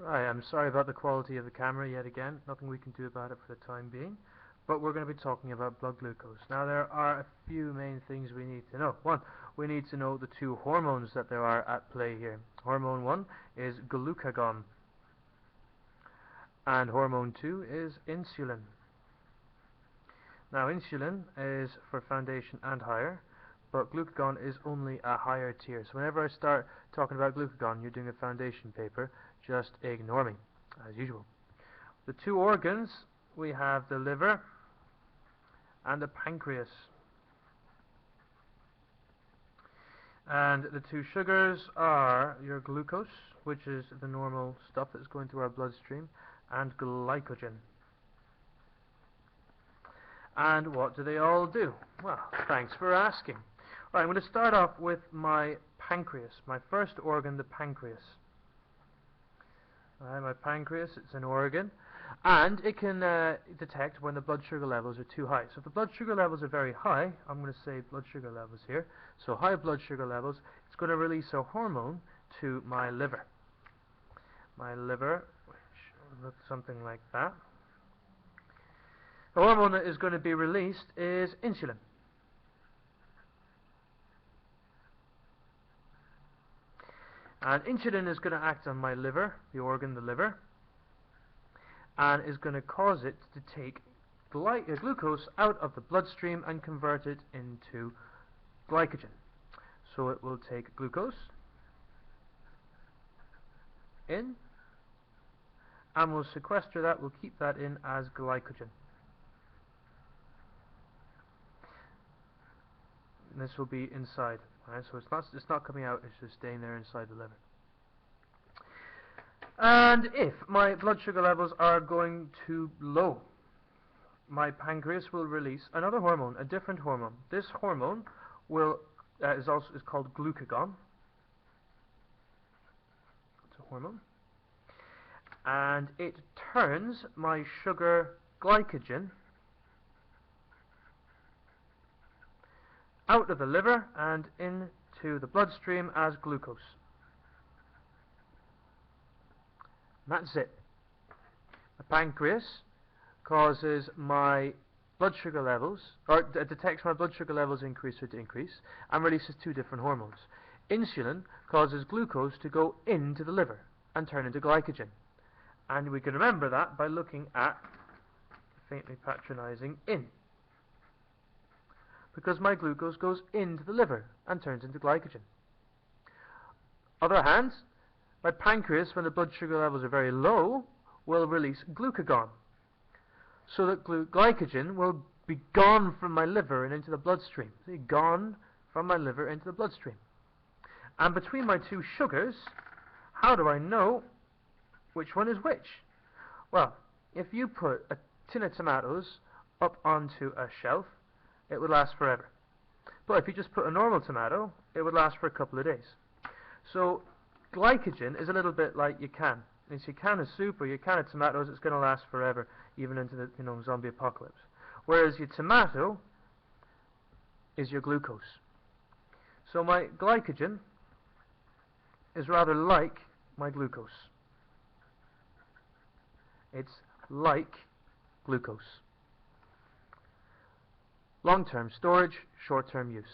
Right, I'm sorry about the quality of the camera yet again. Nothing we can do about it for the time being. But we're going to be talking about blood glucose. Now there are a few main things we need to know. One, we need to know the two hormones that there are at play here. Hormone 1 is glucagon. And hormone 2 is insulin. Now insulin is for foundation and higher, but glucagon is only a higher tier. So whenever I start talking about glucagon, you're doing a foundation paper, just ignore me, as usual. The two organs, we have the liver and the pancreas. And the two sugars are your glucose, which is the normal stuff that's going through our bloodstream, and glycogen. And what do they all do? Well, thanks for asking. Right, I'm going to start off with my pancreas, my first organ, the pancreas. My pancreas, it's an organ, and it can detect when the blood sugar levels are too high. So if the blood sugar levels are very high, I'm going to say blood sugar levels here, so high blood sugar levels, it's going to release a hormone to my liver. My liver, which looks something like that. The hormone that is going to be released is insulin. And insulin is going to act on my liver, the organ, the liver, and is going to cause it to take glucose out of the bloodstream and convert it into glycogen. So it will take glucose in, and will sequester that, will keep that in as glycogen. And this will be inside. Right, so it's not coming out, it's just staying there inside the liver. And if my blood sugar levels are going too low, my pancreas will release another hormone, a different hormone. This hormone will is called glucagon. It's a hormone, and it turns my sugar glycogen out of the liver and into the bloodstream as glucose. And that's it. The pancreas causes my blood sugar levels, or detects my blood sugar levels increase or decrease, and releases two different hormones. Insulin causes glucose to go into the liver and turn into glycogen. And we can remember that by looking at, faintly patronizing, in. Because my glucose goes into the liver and turns into glycogen. Other hand, my pancreas, when the blood sugar levels are very low, will release glucagon, so that glycogen will be gone from my liver and into the bloodstream. See, gone from my liver into the bloodstream. And between my two sugars, how do I know which one is which? Well, if you put a tin of tomatoes up onto a shelf, it would last forever. But if you just put a normal tomato, it would last for a couple of days. So glycogen is a little bit like your can. If your can of soup or your can of tomatoes, it's going to last forever, even into the zombie apocalypse. Whereas your tomato is your glucose. So my glycogen is rather like my glucose. It's like glucose. Long-term storage, short-term use.